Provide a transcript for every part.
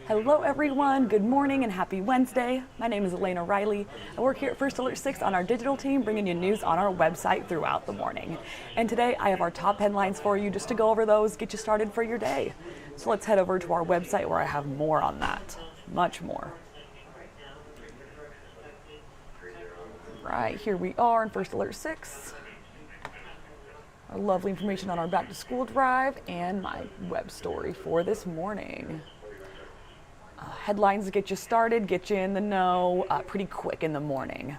Hello everyone, good morning and happy Wednesday. My name is Elena Riley. I work here at First Alert 6 on our digital team, bringing you news on our website throughout the morning. And today I have our top headlines for you just to go over those, get you started for your day. So let's head over to our website where I have more on that, much more. Right, here we are in First Alert 6. Our lovely information on our back to school drive and my web story for this morning. Headlines to get you started, get you in the know pretty quick in the morning.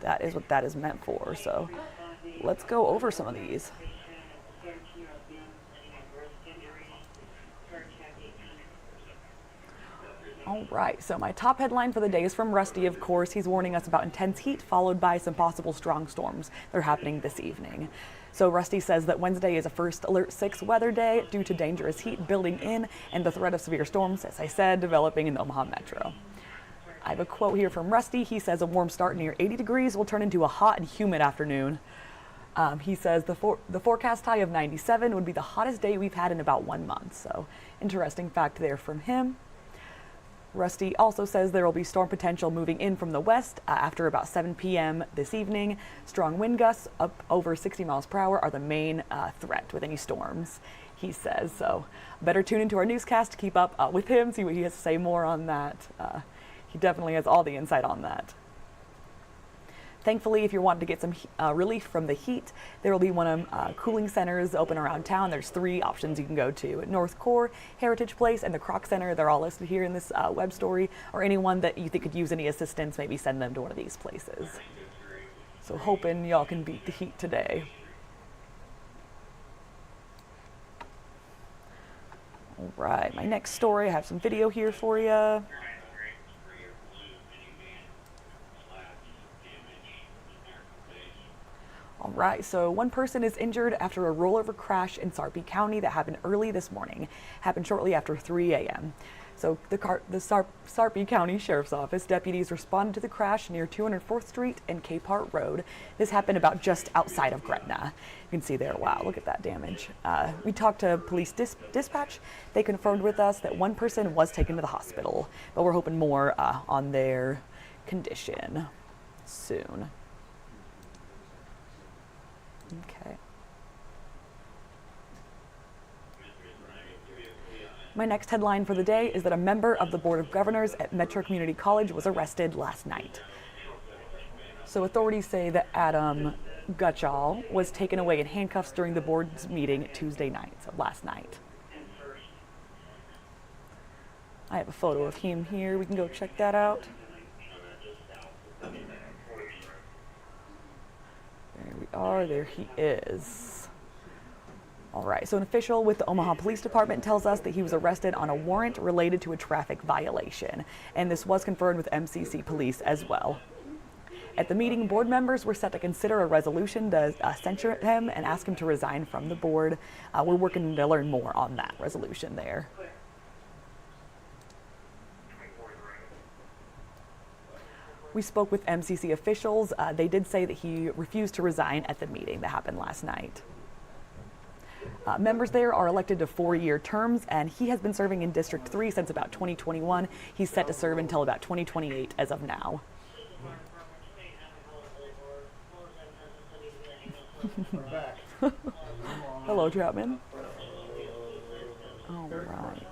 That is what that is meant for. So let's go over some of these. All right, so my top headline for the day is from Rusty, of course. He's warning us about intense heat followed by some possible strong storms. They're happening this evening. So Rusty says that Wednesday is a First Alert 6 weather day due to dangerous heat building in and the threat of severe storms, as I said, developing in the Omaha Metro. I have a quote here from Rusty. He says a warm start near 80 degrees will turn into a hot and humid afternoon. He says the forecast high of 97 would be the hottest day we've had in about 1 month. So interesting fact there from him. Rusty also says there will be storm potential moving in from the west after about 7 p.m. this evening. Strong wind gusts up over 60 miles per hour are the main threat with any storms, he says. So better tune into our newscast to keep up with him, see what he has to say more on that. He definitely has all the insight on that. Thankfully, if you're wanting to get some relief from the heat, there will be one of cooling centers open around town. There's 3 options you can go to: North Core, Heritage Place, and the Kroc Center. They're all listed here in this web story, or anyone that you think could use any assistance, maybe send them to one of these places. So hoping y'all can beat the heat today. All right, my next story, I have some video here for you. All right, so one person is injured after a rollover crash in Sarpy County that happened early this morning. Happened shortly after 3 a.m. So the Sarpy County Sheriff's Office deputies responded to the crash near 204th Street and Capehart Road. This happened about just outside of Gretna. You can see there, wow, look at that damage. We talked to police dispatch. They confirmed with us that one person was taken to the hospital, but we're hoping more on their condition soon. Okay. My next headline for the day is that a member of the Board of Governors at Metro Community College was arrested last night. So authorities say that Adam Gutschall was taken away in handcuffs during the board's meeting Tuesday night, so last night. I have a photo of him here. We can go check that out. There we are, there he is. All right, so an official with the Omaha Police Department tells us that he was arrested on a warrant related to a traffic violation, and this was confirmed with MCC Police as well. At the meeting, board members were set to consider a resolution to censure him and ask him to resign from the board. We're working to learn more on that resolution there. We spoke with MCC officials. They did say that he refused to resign at the meeting that happened last night. Members there are elected to 4-year terms, and he has been serving in District 3 since about 2021. He's set to serve until about 2028 as of now. Hello, Troutman. All right.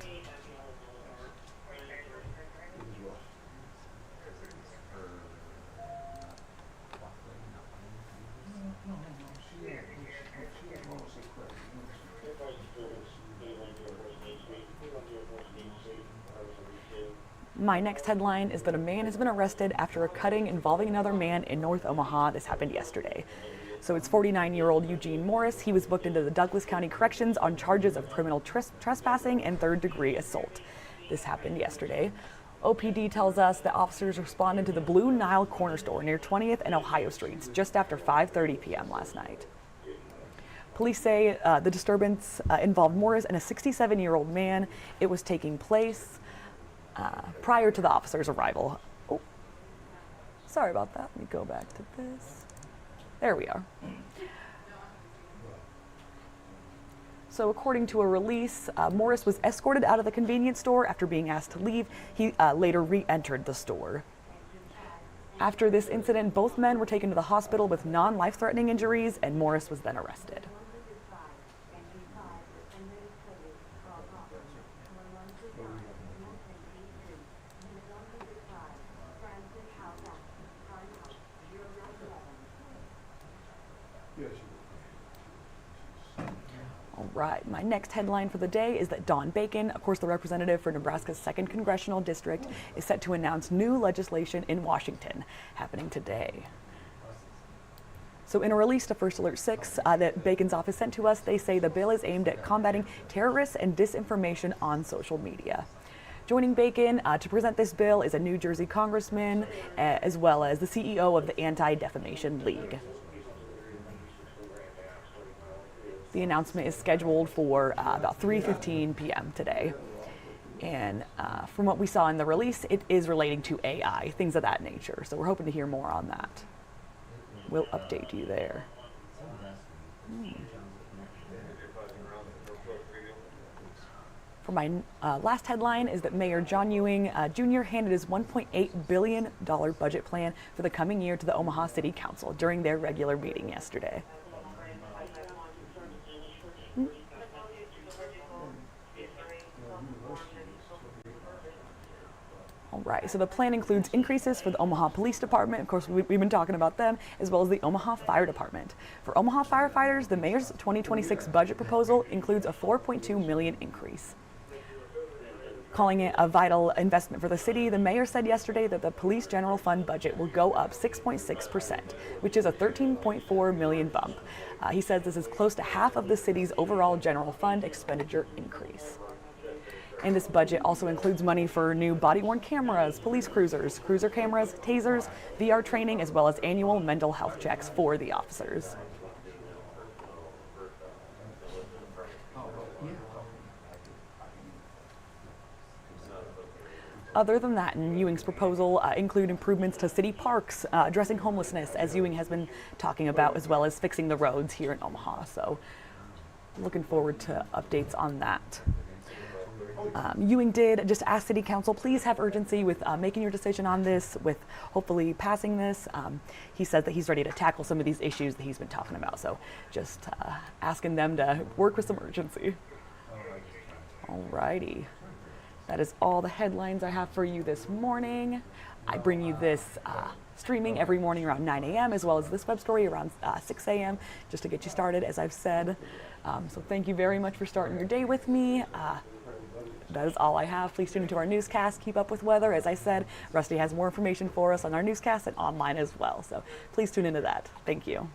My next headline is that a man has been arrested after a cutting involving another man in North Omaha. This happened yesterday. So it's 49-year-old Eugene Morris. He was booked into the Douglas County Corrections on charges of criminal trespassing and third-degree assault. This happened yesterday. OPD tells us that officers responded to the Blue Nile Corner Store near 20th and Ohio Streets just after 5:30 p.m. last night. Police say the disturbance involved Morris and a 67-year-old man. It was taking place prior to the officer's arrival. Oh, sorry about that. Let me go back to this. There we are. So according to a release, Morris was escorted out of the convenience store after being asked to leave. He later re-entered the store. After this incident, both men were taken to the hospital with non-life-threatening injuries, and Morris was then arrested. All right, my next headline for the day is that Don Bacon, of course the representative for Nebraska's 2nd Congressional District, is set to announce new legislation in Washington, happening today. So in a release to First Alert 6 that Bacon's office sent to us, they say the bill is aimed at combating terrorists and disinformation on social media. Joining Bacon to present this bill is a New Jersey congressman, as well as the CEO of the Anti-Defamation League. The announcement is scheduled for about 3:15 p.m. today. And from what we saw in the release, it is relating to AI, things of that nature. So we're hoping to hear more on that. We'll update you there. For my last headline is that Mayor John Ewing Jr. handed his $1.8 billion budget plan for the coming year to the Omaha City Council during their regular meeting yesterday. All right, so the plan includes increases for the Omaha Police Department, of course we've been talking about them, as well as the Omaha Fire Department. For Omaha firefighters, the mayor's 2026 budget proposal includes a $4.2 million increase. Calling it a vital investment for the city, the mayor said yesterday that the police general fund budget will go up 6.6%, which is a $13.4 million bump. He says this is close to half of the city's overall general fund expenditure increase. And this budget also includes money for new body-worn cameras, police cruisers, cruiser cameras, tasers, VR training, as well as annual mental health checks for the officers. Other than that, Ewing's proposal include improvements to city parks, addressing homelessness, as Ewing has been talking about, as well as fixing the roads here in Omaha. So looking forward to updates on that. Ewing did just ask City Council, please have urgency with making your decision on this, with hopefully passing this. He says that he's ready to tackle some of these issues that he's been talking about. So just asking them to work with some urgency. Alrighty. That is all the headlines I have for you this morning. I bring you this streaming every morning around 9 a.m. as well as this web story around 6 a.m. just to get you started, as I've said. So thank you very much for starting your day with me. That is all I have. Please tune into our newscast. Keep up with weather. As I said, Rusty has more information for us on our newscast and online as well. So please tune into that. Thank you.